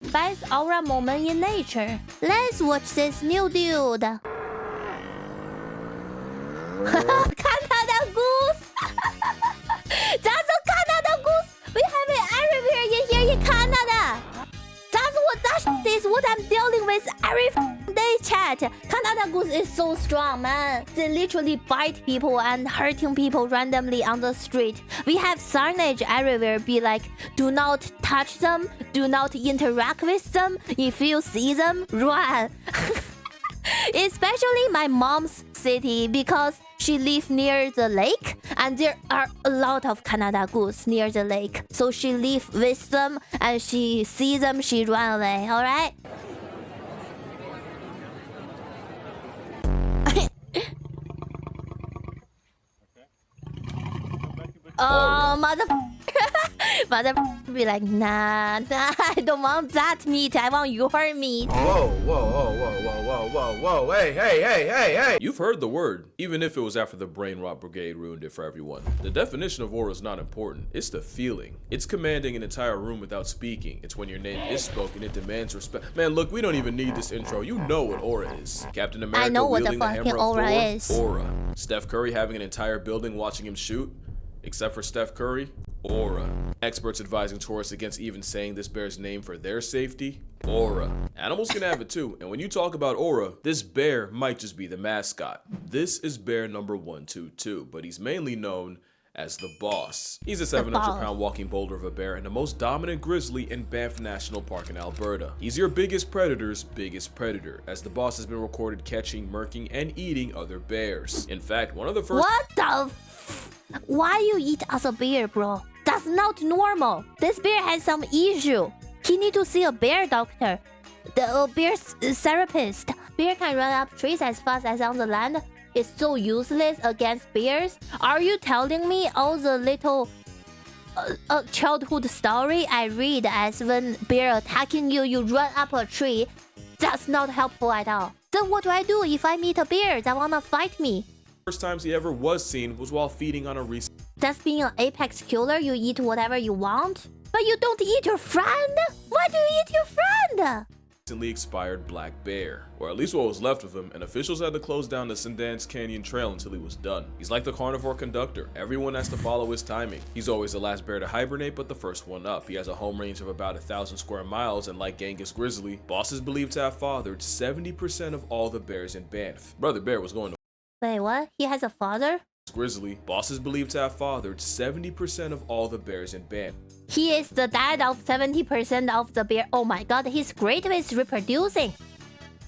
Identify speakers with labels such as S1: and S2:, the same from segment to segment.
S1: Best aura moment in nature. Let's watch this new dude. Canada goose. That's a Canada goose. We have it everywhere in here in Canada. That is what I'm dealing with every day, chat. Canada goose is so strong, man. They literally bite people and hurting people randomly on the street. We have signage everywhere be like, do not touch them, do not interact with them. If you see them, run. Especially my mom's city because she lives near the lake and there are a lot of Canada goose near the lake. So she lives with them and she sees them, she run away, alright? Oh, mother be like, nah, I don't want that meat. I want your meat.
S2: Whoa, hey. You've heard the word, even if it was after the brain rot brigade ruined it for everyone. The definition of aura is not important. It's the feeling. It's commanding an entire room without speaking. It's when your name is spoken. It demands respect. Man, look, we don't even need this intro. You know what aura is. Captain America
S1: I know what the
S2: wielding the
S1: fucking
S2: hammer of
S1: aura
S2: Thor.
S1: is.
S2: Aura. Steph Curry having an entire building watching him shoot. Except for Steph Curry, aura. Experts advising tourists against even saying this bear's name for their safety, aura. Animals can have it too, and when you talk about aura, this bear might just be the mascot. This is bear number 122, but he's mainly known as the boss. He's a 700-pound walking boulder of a bear and the most dominant grizzly in Banff National Park in Alberta. He's your biggest predator's biggest predator, as the boss has been recorded catching, murking, and eating other bears. In fact, one of the first—
S1: What the Why you eat as a bear, bro? That's not normal. This bear has some issue. He need to see a bear doctor. The bear therapist. Bear can run up trees as fast as on the land. It's so useless against bears. Are you telling me all the little childhood story I read as when bear attacking you, you run up a tree? That's not helpful at all. Then what do I do if I meet a bear that wanna fight me?
S2: First times he ever was seen was while feeding on a recent—
S1: That's being an apex killer. You eat whatever you want, but you don't eat your friend. Why do you eat your friend?
S2: recently expired black bear, or at least what was left of him, and officials had to close down the Sundance Canyon Trail until he was done. He's like the carnivore conductor. Everyone has to follow his timing. He's always the last bear to hibernate, but the first one up. He has a home range of about 1,000 square miles, and like Genghis Grizzly, Boss is believed to have fathered 70% of all the bears in Banff. Brother Bear was going to—
S1: Wait, what? He has a father?
S2: Grizzly, Boss is believed to have fathered 70% of all the bears in Banff.
S1: He is the dad of 70% of the bear. Oh my god, he's great with reproducing.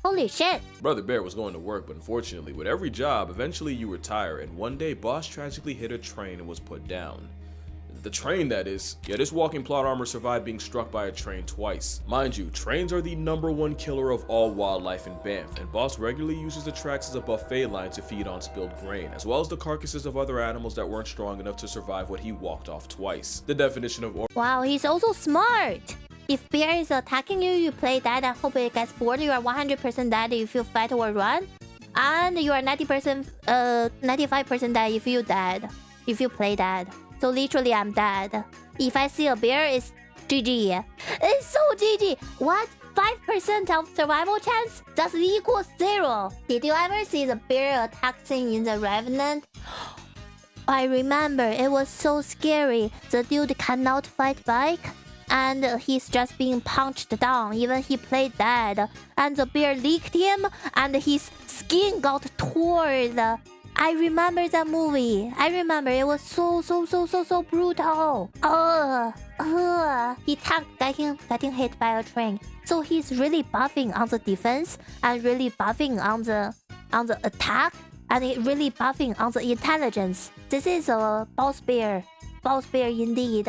S1: Holy shit.
S2: Brother Bear was going to work, but unfortunately, with every job, eventually you retire, and one day Boss tragically hit a train and was put down. The train, that is. Yeah, this walking plot armor survived being struck by a train twice. Mind you, trains are the #1 killer of all wildlife in Banff, and Boss regularly uses the tracks as a buffet line to feed on spilled grain, as well as the carcasses of other animals that weren't strong enough to survive what he walked off twice. The definition of—
S1: Wow, he's also smart. If bear is attacking you, you play dead and hope it gets bored. You are 100% dead if you fight or run. And you are 95% dead if you dead. If you play dead. So literally I'm dead. If I see a bear, it's GG. It's so GG. What? 5% of survival chance? That's equals 0. Did you ever see the bear attack scene in The Revenant? I remember, it was so scary. The dude cannot fight back, and he's just being punched down. Even he played dead, and the bear licked him, and his skin got torn. I remember that movie. I remember it was so brutal. He tanked getting hit by a train. So he's really buffing on the defense and really buffing on the attack and really buffing on the intelligence. This is a boss bear. Boss bear indeed.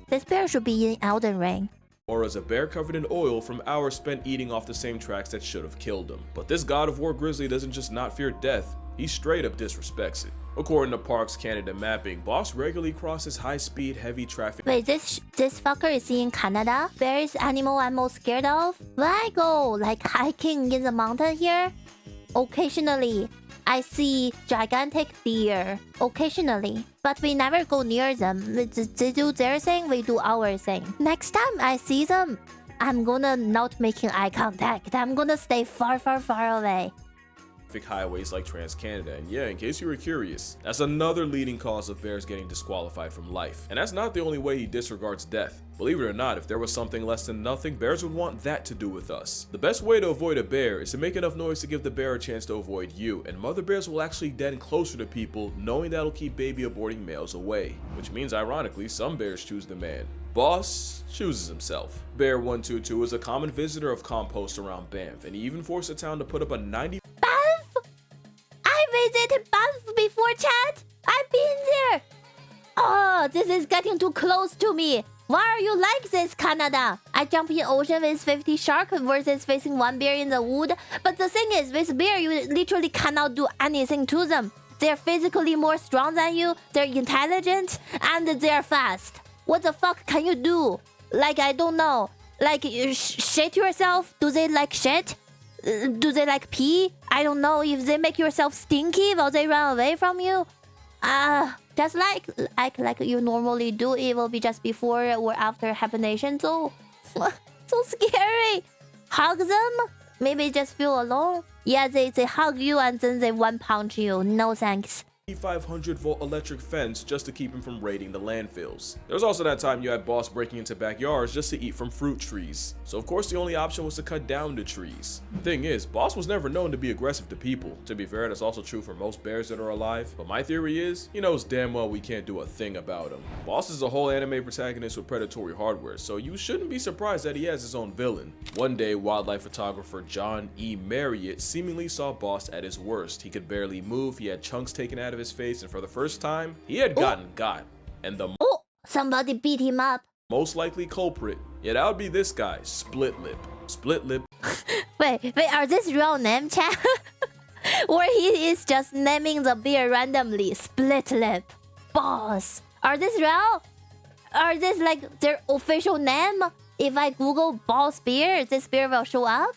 S1: This bear should be in Elden Ring.
S2: Or as a bear covered in oil from hours spent eating off the same tracks that should have killed him. But this God of War grizzly doesn't just not fear death, he straight up disrespects it. According to Parks Canada mapping, Boss regularly crosses high-speed, heavy traffic—
S1: Wait, this fucker is in Canada? Bear is animal I'm most scared of? When I go like hiking in the mountain here, occasionally I see gigantic deer. Occasionally. But we never go near them. They do their thing, we do our thing. Next time I see them, I'm gonna not making eye contact. I'm gonna stay far, far, far away.
S2: Highways like Trans-Canada, and yeah, in case you were curious, that's another leading cause of bears getting disqualified from life. And that's not the only way he disregards death. Believe it or not, if there was something less than nothing, bears would want that to do with us. The best way to avoid a bear is to make enough noise to give the bear a chance to avoid you, and mother bears will actually den closer to people, knowing that'll keep baby aborting males away. Which means, ironically, some bears choose the man. Boss chooses himself. Bear 122 is a common visitor of compost around Banff, and he even forced the town to put up a 90
S1: I visited Banff before, chat. I've been there. Oh, this is getting too close to me. Why are you like this, Canada? I jump in ocean with 50 shark versus facing one bear in the wood. But the thing is, with bear, you literally cannot do anything to them. They're physically more strong than you, they're intelligent, and they're fast. What the fuck can you do? Like, I don't know. Like, you shit yourself? Do they like shit? Do they like pee? I don't know. If they make yourself stinky while they run away from you, just like you normally do, it will be just before or after hibernation. So, so scary. Hug them? Maybe just feel alone. Yeah, they hug you and then they one punch you. No thanks.
S2: 500-volt electric fence just to keep him from raiding the landfills. There was also that time you had Boss breaking into backyards just to eat from fruit trees. So of course the only option was to cut down the trees. The thing is, Boss was never known to be aggressive to people. To be fair, that's also true for most bears that are alive. But my theory is, he knows damn well we can't do a thing about him. Boss is a whole anime protagonist with predatory hardware, so you shouldn't be surprised that he has his own villain. One day, wildlife photographer John E. Marriott seemingly saw Boss at his worst. He could barely move, he had chunks taken out of his face, and for the first time, he had gotten got. And the
S1: somebody beat him up.
S2: Most likely culprit, yeah, that would be this guy, Split Lip. Split Lip.
S1: wait, are this real name, chat? Or he is just naming the bear randomly? Split Lip. Boss. Are this real? Are this like their official name? If I Google Boss bear, this bear will show up?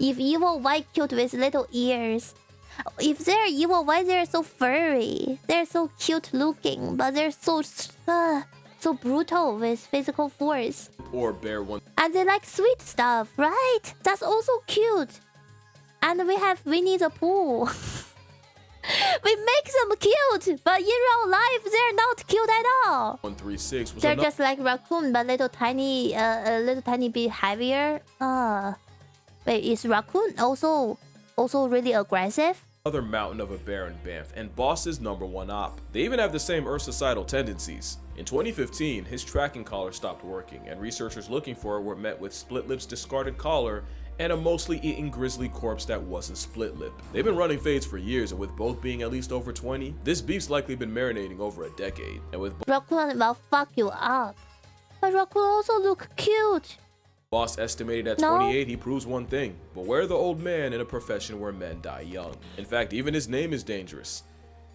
S1: If evil, white, cute with little ears. If they're evil, why they're so furry? They're so cute looking, but they're so brutal with physical force.
S2: Or bear one.
S1: And they like sweet stuff, right? That's also cute. And we have Winnie the Pooh. We make them cute, but in real life, they're not cute at all.
S2: 136 was
S1: they're just like raccoon, but little tiny bit heavier. Wait, is raccoon also really aggressive?
S2: Another mountain of a bear in Banff, and Boss's #1 op. They even have the same societal tendencies. In 2015, his tracking collar stopped working, and researchers looking for it were met with Split Lip's discarded collar and a mostly eaten grizzly corpse that wasn't Split Lip. They've been running fades for years, and with both being at least over 20, this beef's likely been marinating over a decade. And with
S1: raccoon will fuck you up. But raccoon also look cute.
S2: Boss estimated at 28, he proves one thing: beware the old man in a profession where men die young. In fact, even his name is dangerous.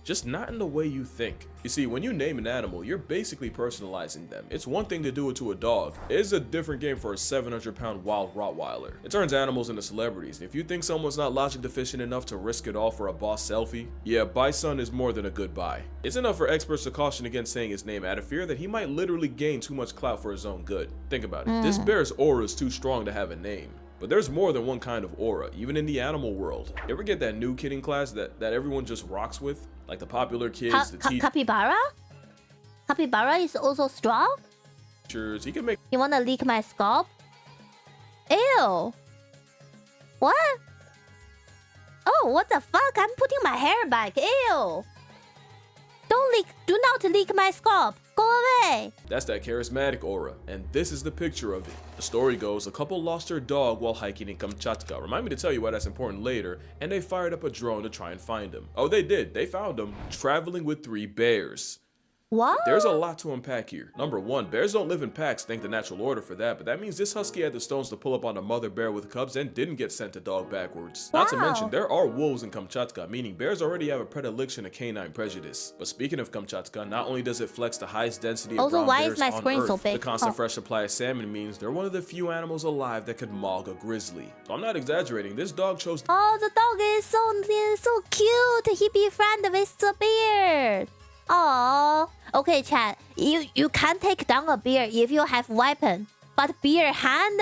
S2: Just not in the way you think. You see, when you name an animal, you're basically personalizing them. It's one thing to do it to a dog. It's a different game for a 700-pound wild Rottweiler. It turns animals into celebrities, and if you think someone's not logic deficient enough to risk it all for a Boss selfie, yeah, bison is more than a good buy. It's enough for experts to caution against saying his name out of fear that he might literally gain too much clout for his own good. Think about it. This bear's aura is too strong to have a name. But there's more than one kind of aura, even in the animal world. You ever get that new kid in class that everyone just rocks with? Like the popular kids,
S1: Capybara? Capybara is also strong?
S2: He can make.
S1: You wanna lick my scalp? Ew. What? Oh, what the fuck? I'm putting my hair back. Ew. Do not lick my scalp. Go away.
S2: That's that charismatic aura, and this is the picture of it. The story goes, a couple lost their dog while hiking in Kamchatka. Remind me to tell you why that's important later, and they fired up a drone to try and find him. Oh, they did. They found him, traveling with 3 bears.
S1: What?
S2: There's a lot to unpack here. Number 1, bears don't live in packs, thank the natural order for that, but that means this husky had the stones to pull up on a mother bear with cubs and didn't get sent to dog backwards. Not to mention, there are wolves in Kamchatka, meaning bears already have a predilection to canine prejudice. But speaking of Kamchatka, not only does it flex the highest density of brown bears on Earth, the constant fresh supply of salmon means they're one of the few animals alive that could maul a grizzly. So I'm not exaggerating, this dog chose.
S1: Oh, the dog is so cute. He befriended with the bear. Oh, okay, chat. You can take down a bear if you have weapon, but bear hand?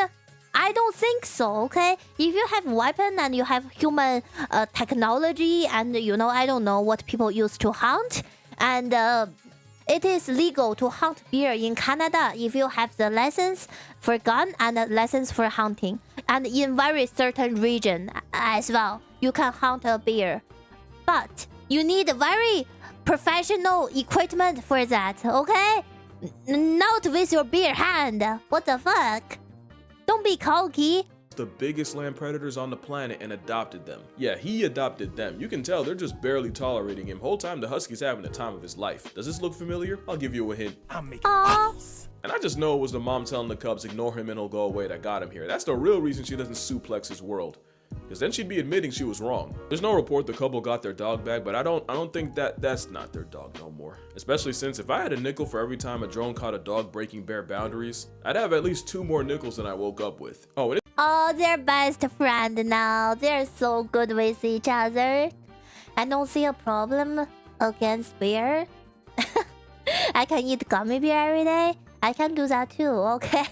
S1: I don't think so, okay? If you have weapon and you have human technology and, I don't know what people use to hunt, and it is legal to hunt bear in Canada if you have the license for gun and the license for hunting. And in very certain region as well, you can hunt a bear. But you need very professional equipment for that, okay? Not with your bare hand. What the fuck? Don't be cocky.
S2: The biggest land predators on the planet and adopted them. Yeah, he adopted them. You can tell they're just barely tolerating him. Whole time the husky's having the time of his life. Does this look familiar? I'll give you a hint.
S1: Aww.
S2: And I just know it was the mom telling the cubs ignore him and he'll go away that got him here. That's the real reason she doesn't suplex his world. Because then she'd be admitting she was wrong. There's no report the couple got their dog back, but I don't think that's not their dog no more. Especially since if I had a nickel for every time a drone caught a dog breaking bear boundaries, I'd have at least 2 more nickels than I woke up with.
S1: Oh, they're best friend now. They're so good with each other. I don't see a problem against bear. I can eat gummy bear every day. I can do that too, okay?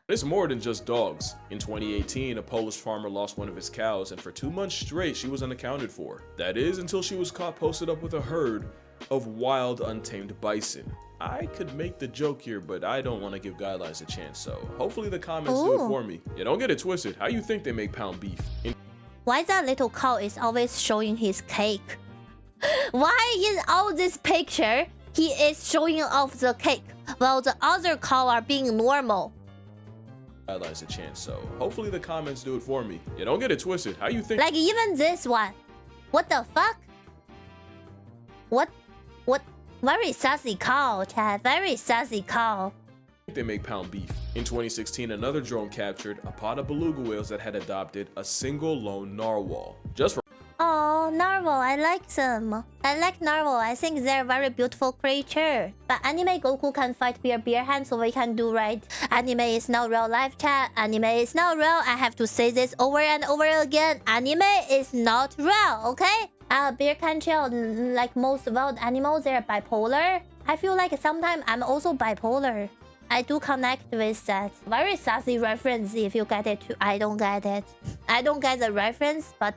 S2: It's more than just dogs. In 2018, a Polish farmer lost one of his cows, and for 2 months straight, she was unaccounted for. That is, until she was caught posted up with a herd of wild, untamed bison. I could make the joke here, but I don't want to give guidelines a chance, so hopefully the comments do it for me. Yeah, don't get it twisted. How you think they make pound beef?
S1: Why that little cow is always showing his cake? Why in all this picture, he is showing off the cake, while the other cow are being normal?
S2: Guidelines a chance, so hopefully the comments do it for me. Yeah, don't get it twisted. How you think?
S1: Like even this one. What the fuck? What? Very sassy cow, Chad. Very sassy cow.
S2: They make pound beef. In 2016, another drone captured a pod of beluga whales that had adopted a single lone narwhal. Just for
S1: Oh, narwhal, I like them. I like narwhal. I think they're a very beautiful creature. But anime Goku can fight bear hand, so we can do right. Anime is not real life, chat. Anime is not real. I have to say this over and over again. Anime is not real, okay? Bear can chill. Like most wild animals, they're bipolar. I feel like sometimes I'm also bipolar. I do connect with that. Very sassy reference if you get it too. I don't get it. I don't get the reference, but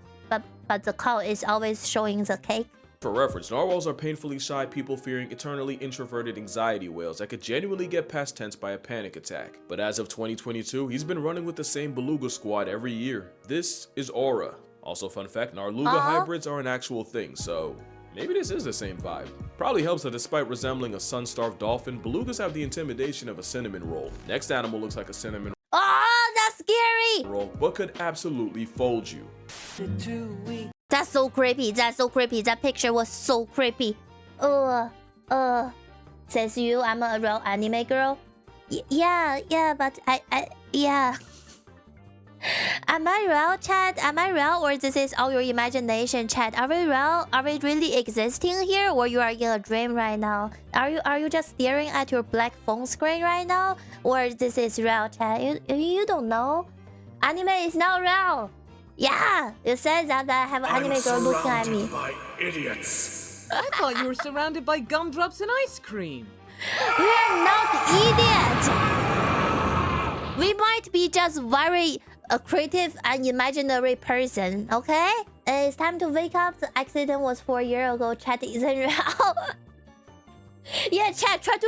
S1: the cow is always showing the cake.
S2: For reference, narwhals are painfully shy, people-fearing, eternally introverted anxiety whales that could genuinely get past tense by a panic attack. But as of 2022, he's been running with the same beluga squad every year. This is Aura. Also, fun fact, Narluga hybrids are an actual thing, so maybe this is the same vibe. Probably helps that despite resembling a sun-starved dolphin, belugas have the intimidation of a cinnamon roll. Next animal looks like a cinnamon
S1: that's scary!
S2: roll, but could absolutely fold you.
S1: That's so creepy. That's so creepy. That picture was so creepy. Says you, I'm a real anime girl. Yeah, but yeah. Am I real, Chad? Am I real, or this is all your imagination, Chad? Are we real? Are we really existing here, or you are in a dream right now? Are you just staring at your black phone screen right now, or this is real, Chad? You don't know. Anime is not real. Yeah, you said that I have an anime girl looking at me.
S3: By idiots.
S4: I thought you were surrounded by gumdrops and ice cream.
S1: We are not idiots. We might be just very creative and imaginary person, okay? It's time to wake up. The accident was 4 years ago. Chat isn't real. Yeah, chat. Try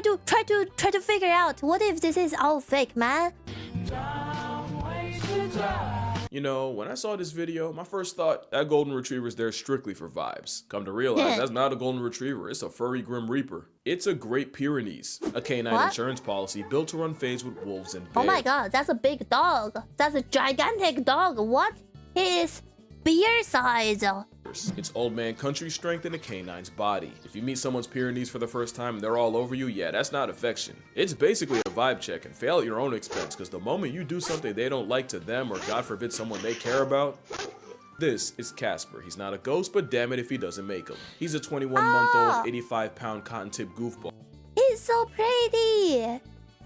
S1: to figure out what if this is all fake, man.
S2: You know, when I saw this video, my first thought, that golden retriever's there strictly for vibes. Come to realize, that's not a golden retriever, it's a furry Grim Reaper. It's a Great Pyrenees, a canine insurance policy built to run phase with wolves and bears.
S1: Oh my god, that's a big dog. That's a gigantic dog. What? He is bear size.
S2: It's old man country strength in a canine's body. If you meet someone's Pyrenees for the first time and they're all over you, yeah, that's not affection. It's basically a vibe check and fail at your own expense, because the moment you do something they don't like to them, or God forbid someone they care about, this is Casper. He's not a ghost, but damn it if he doesn't make him. He's a 21-month-old, 85-pound cotton-tip goofball.
S1: He's so pretty.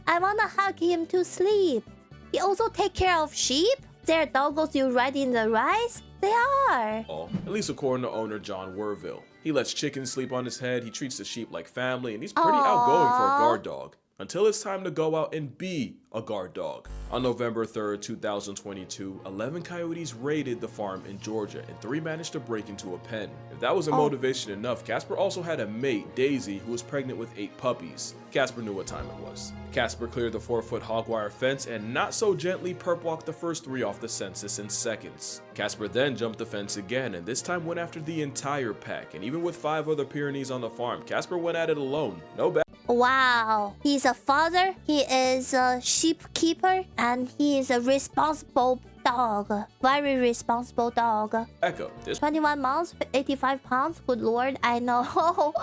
S1: I wanna hug him to sleep. He also take care of sheep. They're doggos you ride in the rice. They are.
S2: At least according to owner John Werville. He lets chickens sleep on his head, he treats the sheep like family, and he's pretty outgoing for a guard dog. until it's time to go out and be a guard dog. On November 3rd, 2022, 11 coyotes raided the farm in Georgia and 3 managed to break into a pen. If that wasn't motivation enough, Casper also had a mate, Daisy, who was pregnant with 8 puppies. Casper knew what time it was. Casper cleared the 4-foot hog wire fence and not so gently perp walked the first 3 off the census in seconds. Casper then jumped the fence again and this time went after the entire pack, and even with 5 other Pyrenees on the farm, Casper went at it alone. No bad.
S1: Wow, he's a father, he is a sheep keeper, and he is a responsible dog. Very responsible dog.
S2: Echo, this
S1: 21 months, 85 pounds. Good lord, I know.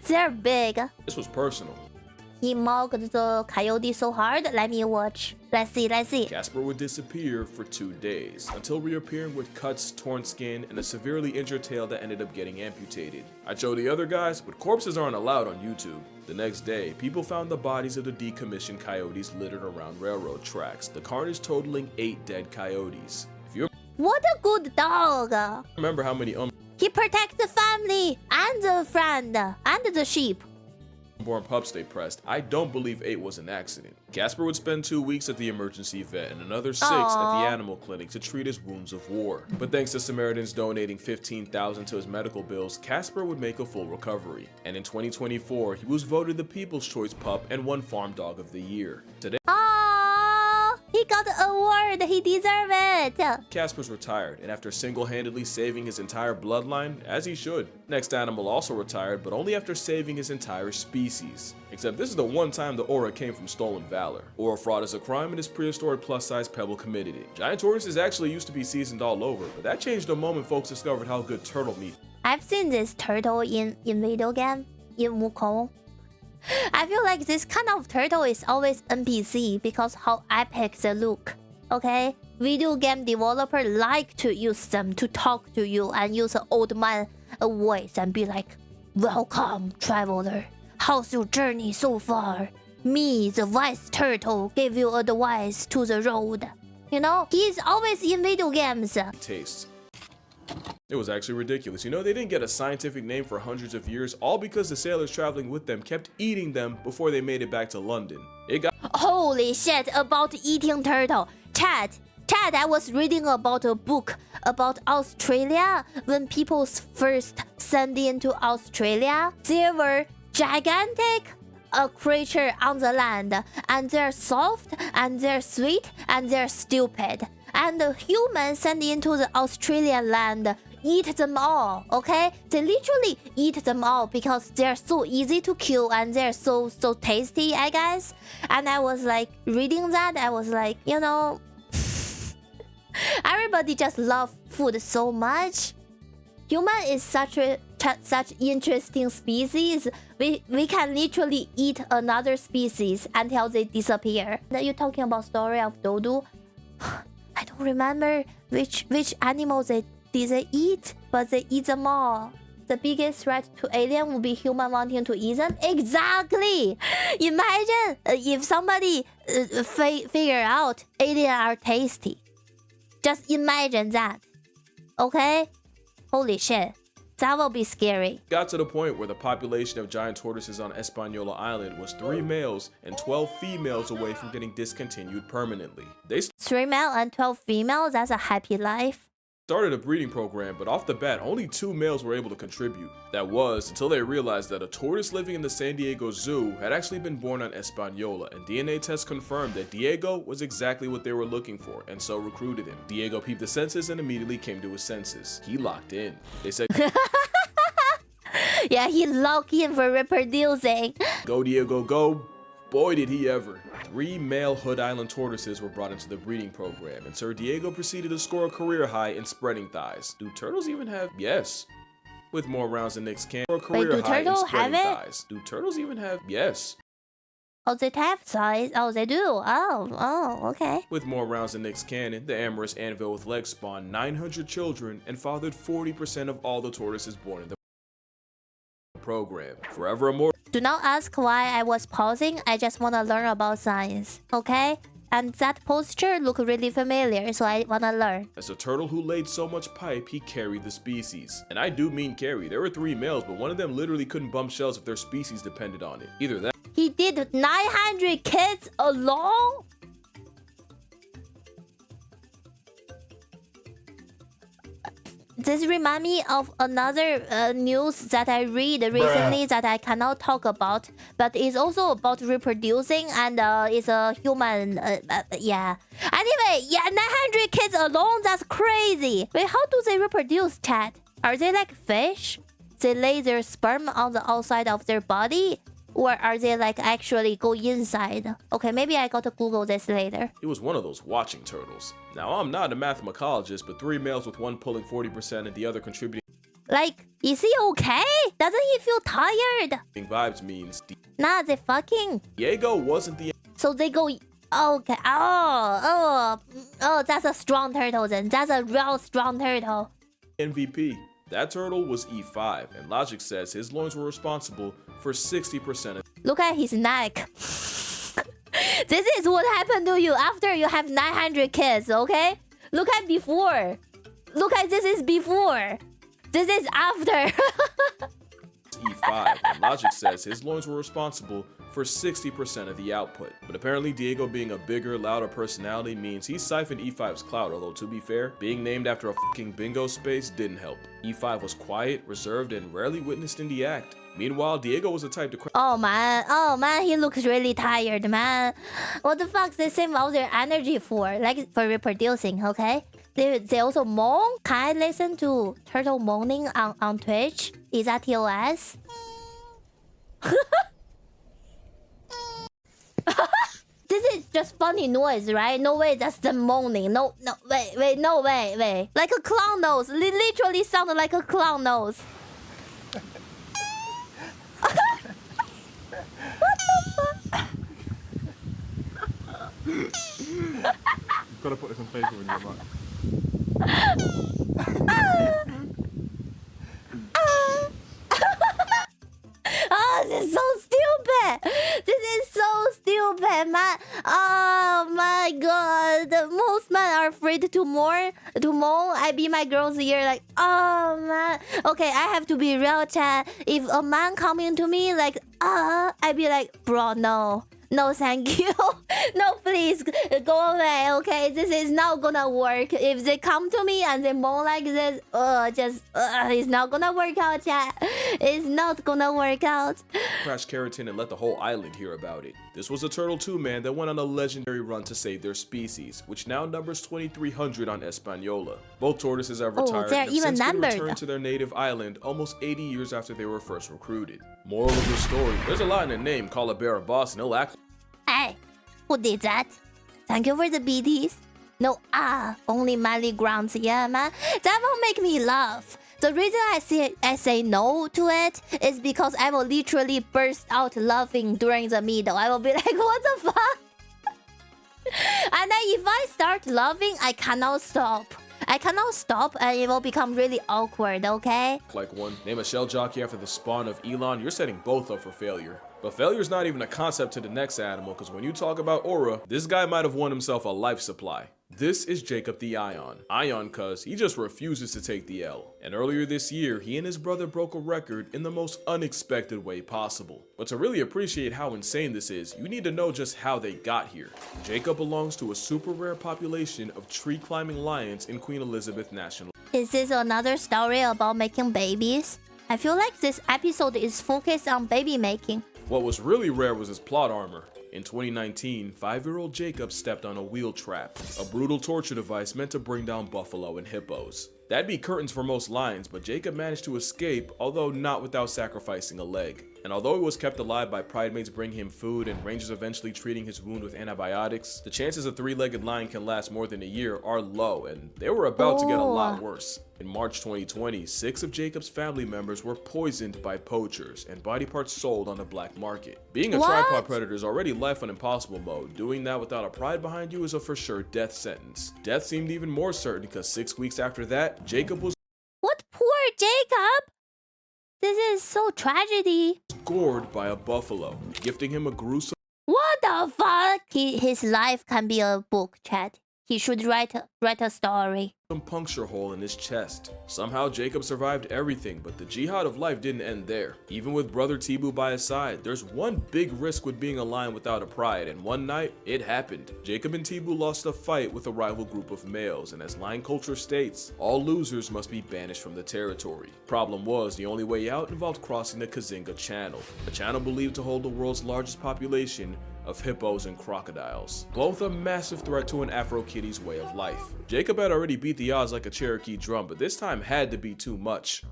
S1: They're big.
S2: was personal.
S1: He mugged the coyote so hard. Let me watch. Let's see.
S2: Casper would disappear for 2 days, until reappearing with cuts, torn skin, and a severely injured tail that ended up getting amputated. I'd show the other guys, but corpses aren't allowed on YouTube. The next day, people found the bodies of the decommissioned coyotes littered around railroad tracks, the carnage totaling 8 dead coyotes. If you
S1: What a good dog.
S2: remember how many
S1: He protects the family and the friend and the sheep.
S2: unborn pups they pressed, I don't believe 8 was an accident. Casper would spend 2 weeks at the emergency vet and another 6 at the animal clinic to treat his wounds of war. But thanks to Samaritans donating $15,000 to his medical bills, Casper would make a full recovery. And in 2024, he was voted the People's Choice Pup and won Farm Dog of the Year. Today,
S1: He got the award. He deserves it.
S2: Casper's retired, and after single-handedly saving his entire bloodline, as he should. Next animal also retired, but only after saving his entire species. Except this is the one time the aura came from stolen valor. Aura fraud is a crime and his prehistoric plus-size pebble committed it. Giant tortoises actually used to be seasoned all over, but that changed the moment folks discovered how good turtle meat.
S1: I've seen this turtle in video game, in Wukong. I feel like this kind of turtle is always NPC because how epic they look. Okay? Video game developer like to use them to talk to you and use an old man voice and be like, "Welcome, traveler. How's your journey so far? Me, the wise turtle, give you advice to the road." You know? He's always in video games.
S2: Tastes. It was actually ridiculous. You know, they didn't get a scientific name for hundreds of years, all because the sailors traveling with them kept eating them before they made it back to London. It got
S1: Holy shit, about eating turtle. Chad, I was reading about a book about Australia. When people first sent into Australia, there were gigantic creature on the land, and they're soft, and they're sweet, and they're stupid. And the humans sent into the Australian land eat them all, okay? They literally eat them all because they're so easy to kill and they're so tasty, I guess. And I was like, reading that, I was like, you know, everybody just love food so much. Human is such interesting species. We can literally eat another species until they disappear. Now you're talking about story of Dodo. I don't remember which animals did they eat, but they eat them all. The biggest threat to alien would be human wanting to eat them. Exactly. Imagine if somebody figure out aliens are tasty. Just imagine that. Okay? Holy shit. That will be scary.
S2: got to the point where the population of giant tortoises on Hispaniola Island was 3 males and 12 females away from getting discontinued permanently. They
S1: 3 male and 12 female, that's a happy life.
S2: started a breeding program, but off the bat, only 2 males were able to contribute. That was until they realized that a tortoise living in the San Diego Zoo had actually been born on Hispaniola, and DNA tests confirmed that Diego was exactly what they were looking for, and so recruited him. Diego peeped the census and immediately came to his senses. He locked in. They said,
S1: Yeah, he locked in for reproducing.
S2: "Go Diego, go." Boy, did he ever. 3 male Hood Island tortoises were brought into the breeding program, and Sir Diego proceeded to score a career high in spreading thighs. Do turtles even have? Yes. With more rounds than Nick's can.
S1: do turtles have it?
S2: Thighs. Do turtles even have? Yes.
S1: Oh, they have size. Oh, they do. Oh, okay.
S2: With more rounds than Nick's cannon, the amorous anvil with legs spawned 900 children and fathered 40% of all the tortoises born in the program. Forever immortal.
S1: Do not ask why I was pausing. I just want to learn about science. Okay? And that posture look really familiar, so I want to learn.
S2: As a turtle who laid so much pipe, he carried the species. And I do mean carry. There were 3 males, but one of them literally couldn't bump shells if their species depended on it. Either that.
S1: He did 900 kids alone? This reminds me of another news that I read recently that I cannot talk about, but it's also about reproducing and it's a human. Yeah. Anyway, yeah, 900 kids alone. That's crazy. Wait, how do they reproduce, chat? Are they like fish? They lay their sperm on the outside of their body? Or are they like actually go inside? Okay, maybe I got to Google this later.
S2: He was one of those watching turtles. Now, I'm not a mathemacologist, but 3 males with one pulling 40% and the other contributing
S1: Like, is he okay? Doesn't he feel tired?
S2: vibes means
S1: Nah, they fucking.
S2: Diego wasn't the
S1: So they go. Okay. Oh, that's a strong turtle then. That's a real strong turtle.
S2: MVP. That turtle was E5, and logic says his loins were responsible for 60% of
S1: Look at his neck. This is what happened to you after you have 900 kids, okay? Look at before. Look at this is before. This is after.
S2: E5, and logic says his loins were responsible for 60% of the output. But apparently Diego being a bigger, louder personality means he siphoned E5's clout, although to be fair, being named after a fucking bingo space didn't help. E5 was quiet, reserved, and rarely witnessed in the act. Meanwhile, Diego was the type to
S1: Oh man, he looks really tired, man. What the fuck they save all their energy for? Like for reproducing, okay? They also moan. Can I listen to turtle moaning on Twitch? Is that TOS? This is just funny noise, right? No way, that's the moaning. No, wait, no way. Like a clown nose. Literally sounded like a clown nose.
S5: You've got to put this on paper in your mind.
S1: Oh, this is so stupid. This is so stupid, man. Oh my god. Most men are afraid to moan. I be my girl's ear like, oh man. Okay, I have to be real, chat. If a man coming to me like, I be like, bro, no. No, thank you. No, please go away. Okay, this is not gonna work. If they come to me and they moan like this, it's not gonna work out, chat. It's not gonna work out.
S2: crash keratin and let the whole island hear about it. This was a turtle 2 man that went on a legendary run to save their species, which now numbers 2,300 on Española. Both tortoises have retired
S1: they're
S2: and have
S1: even
S2: since been
S1: numbered.
S2: returned to their native island almost 80 years after they were first recruited. Moral of the story, there's a lot in a name, call a bear a boss and he'll act.
S1: Hey, who did that? Thank you for the BDs. No, only manly grounds, yeah, man. That will make me laugh. The reason I say no to it is because I will literally burst out laughing during the middle. I will be like, what the fuck? And then if I start laughing, I cannot stop. And it will become really awkward, okay?
S2: Like one, name a shell jockey after the spawn of Elon, you're setting both up for failure. But failure's not even a concept to the next animal, because when you talk about aura, this guy might have won himself a life supply. This is Jacob the Ion. Ion cuz he just refuses to take the L. And earlier this year, he and his brother broke a record in the most unexpected way possible. But to really appreciate how insane this is, you need to know just how they got here. Jacob belongs to a super rare population of tree-climbing lions in Queen Elizabeth National.
S1: Is this another story about making babies? I feel like this episode is focused on baby making.
S2: What was really rare was his plot armor. In 2019, 5-year-old Jacob stepped on a wheel trap, a brutal torture device meant to bring down buffalo and hippos. That'd be curtains for most lions, but Jacob managed to escape, although not without sacrificing a leg. And although he was kept alive by pridemates bringing him food and rangers eventually treating his wound with antibiotics, the chances a 3-legged lion can last more than a year are low, and they were about to get a lot worse. In March 2020, 6 of Jacob's family members were poisoned by poachers and body parts sold on the black market. Being a tripod predator is already life on impossible mode. Doing that without a pride behind you is a for sure death sentence. Death seemed even more certain because 6 weeks after that, Jacob was
S1: What poor Jacob? This is so tragedy.
S2: gored by a buffalo, gifting him a gruesome
S1: What the fuck? His life can be a book, chat. he should write a story.
S2: Puncture hole in his chest. Somehow Jacob survived everything, but the jihad of life didn't end there. Even with brother Tibu by his side, there's one big risk with being a lion without a pride, and one night, it happened. Jacob and Tibu lost a fight with a rival group of males, and as lion culture states, all losers must be banished from the territory. Problem was, the only way out involved crossing the Kazinga Channel, a channel believed to hold the world's largest population of hippos and crocodiles, both a massive threat to an Afro Kitty's way of life. Jacob had already beat the odds like a Cherokee drum, but this time had to be too much.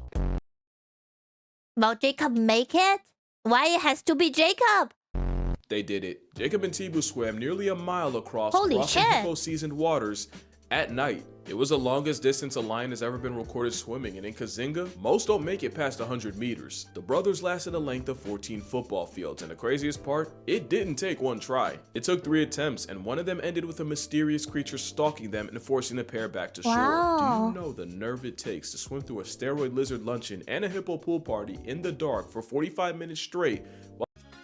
S1: Will Jacob make it? Why it has to be Jacob?
S2: They did it. Jacob and Tibu swam nearly a mile across
S1: Holy
S2: crossing
S1: shit.
S2: hippo-seasoned waters at night. It was the longest distance a lion has ever been recorded swimming, and in Kazinga, most don't make it past 100 meters. The brothers lasted a length of 14 football fields, and the craziest part, it didn't take one try. It took 3 attempts, and one of them ended with a mysterious creature stalking them and forcing the pair back to shore.
S1: Wow.
S2: Do you know the nerve it takes to swim through a steroid lizard luncheon and a hippo pool party in the dark for 45 minutes straight?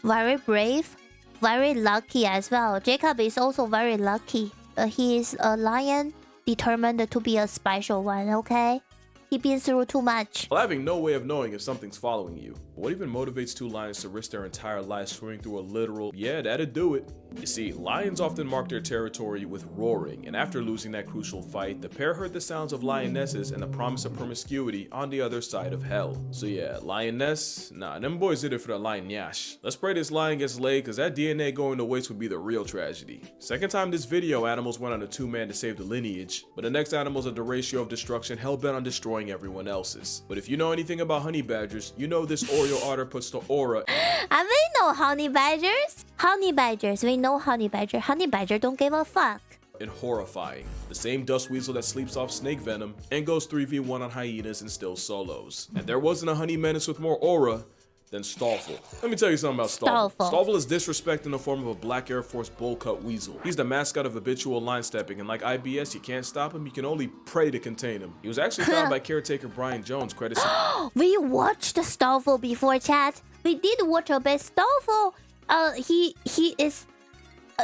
S1: Very brave, very lucky as well. Jacob is also very lucky. He is a lion determined to be a special one, okay? He been through too much.
S2: While having no way of knowing if something's following you. What even motivates 2 lions to risk their entire lives swimming through a literal, yeah, that'd do it. You see, lions often mark their territory with roaring, and after losing that crucial fight, the pair heard the sounds of lionesses and the promise of promiscuity on the other side of hell. So yeah, lioness? Nah, them boys did it for the lion yash. Let's pray this lion gets laid, cause that DNA going to waste would be the real tragedy. Second time this video, animals went on a 2-man to save the lineage, but the next animal's at the ratio of destruction hell-bent on destroying everyone else's. But if you know anything about honey badgers, you know this Oreo otter puts the aura.
S1: And we know honey badgers. Honey badgers, we know honey badger. Honey badger don't give a fuck.
S2: And horrifying. The same dust weasel that sleeps off snake venom and goes 3v1 on hyenas and still solos. And there wasn't a honey menace with more aura than Stoffel. Let me tell you something about Stoffel. Stoffel is disrespect in the form of a black Air Force bowl cut weasel. He's the mascot of habitual line stepping, and like IBS, you can't stop him, you can only pray to contain him. He was actually found by caretaker Brian Jones, credits.
S1: We watched Stoffel before, chat. We did watch a bit Stoffel. He is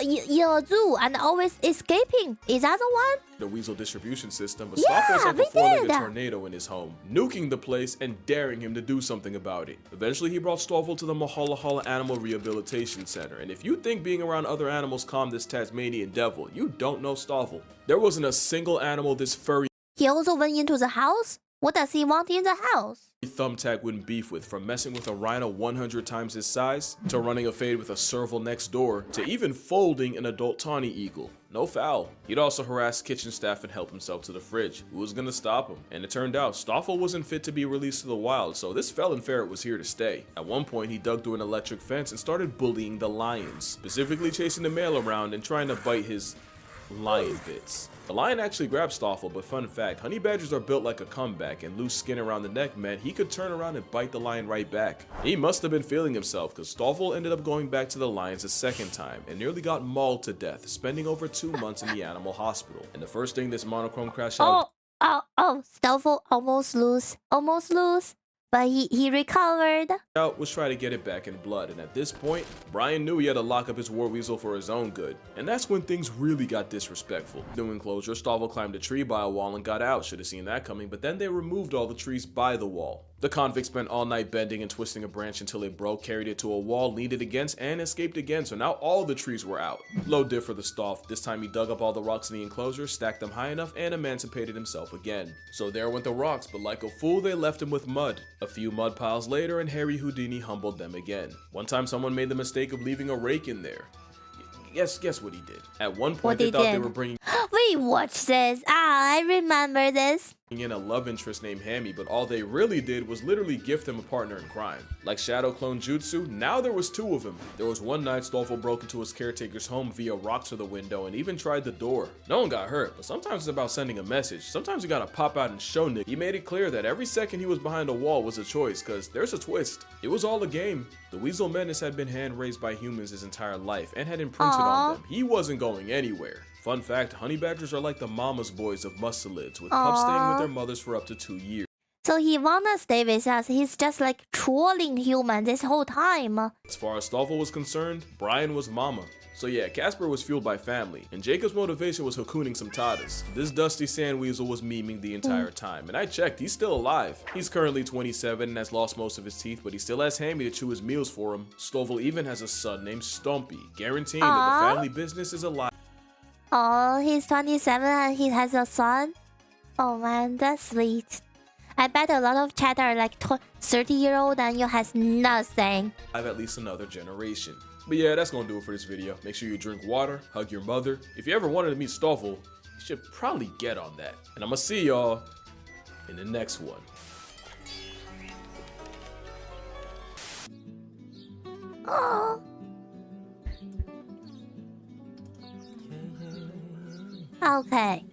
S1: in a zoo and always escaping. Is that the one?
S2: The weasel distribution system, but
S1: Yeah,
S2: Stoffel like
S1: we
S2: a four-legged
S1: did.
S2: tornado in his home, nuking the place and daring him to do something about it. Eventually, he brought Stoffel to the Mahalahala Animal Rehabilitation Center, and if you think being around other animals calmed this Tasmanian devil, you don't know Stoffel. There wasn't a single animal this furry
S1: He also went into the house. What does he want in the house?
S2: thumbtack wouldn't beef with, from messing with a rhino 100 times his size, to running a fade with a serval next door, to even folding an adult tawny eagle. No foul. He'd also harass kitchen staff and help himself to the fridge. Who was gonna stop him? And it turned out Stoffel wasn't fit to be released to the wild, so this felon ferret was here to stay. At one point, he dug through an electric fence and started bullying the lions, specifically chasing the male around and trying to bite his lion bits. The lion actually grabbed Stoffel, but fun fact, honey badgers are built like a comeback, and loose skin around the neck meant he could turn around and bite the lion right back. He must have been feeling himself, because Stoffel ended up going back to the lions a second time and nearly got mauled to death, spending over 2 months in the animal hospital. And the first thing this monochrome crash out
S1: Stoffel almost lose. But he recovered.
S2: was try to get it back in blood, and at this point, Brian knew he had to lock up his war weasel for his own good. And that's when things really got disrespectful. New enclosure, Stoffel climbed a tree by a wall and got out. Should have seen that coming, but then they removed all the trees by the wall. The convict spent all night bending and twisting a branch until it broke, carried it to a wall, leaned it against, and escaped again, so now all the trees were out. Low diff for the Stoff. This time he dug up all the rocks in the enclosure, stacked them high enough, and emancipated himself again. So there went the rocks, but like a fool they left him with mud. A few mud piles later, and Harry Houdini humbled them again. One time someone made the mistake of leaving a rake in there. Guess what he did? At one point they thought they were bringing
S1: We watched this. I remember this.
S2: in a love interest named Hammy, but all they really did was literally gift him a partner in crime. Like Shadow Clone Jutsu, now there was 2 of them. There was one night Stoffel broke into his caretaker's home via rocks to the window and even tried the door. No one got hurt, but sometimes it's about sending a message. Sometimes you gotta pop out and show Nick. He made it clear that every second he was behind a wall was a choice, cause there's a twist. It was all a game. The Weasel Menace had been hand-raised by humans his entire life and had imprinted on them. He wasn't going anywhere. Fun fact, honey badgers are like the mama's boys of mustelids, with pups staying with their mothers for up to 2 years.
S1: So he wanna stay with us. He's just like trolling human this whole time.
S2: As far as Stoffel was concerned, Brian was mama. So yeah, Casper was fueled by family, and Jacob's motivation was cocooning some tatas. This dusty sand weasel was memeing the entire time, and I checked, he's still alive. He's currently 27 and has lost most of his teeth, but he still has Hammy to chew his meals for him. Stoffel even has a son named Stumpy, guaranteeing that the family business is alive.
S1: Oh, he's 27 and he has a son? Oh man, that's sweet. I bet a lot of chat are like 30-year-old and you has nothing.
S2: I've at least another generation. But yeah, that's gonna do it for this video. Make sure you drink water, hug your mother. If you ever wanted to meet Stoffel, you should probably get on that. And I'm gonna see y'all in the next one.
S1: Oh. Okay.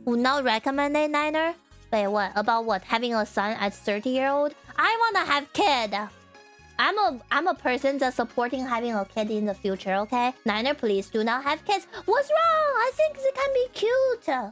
S1: Would not recommend it, Niner. Wait, what? About what? Having a son at 30-year-old? I wanna have kid. I'm a person that's supporting having a kid in the future, okay? Niner, please do not have kids. What's wrong? I think it can be cute.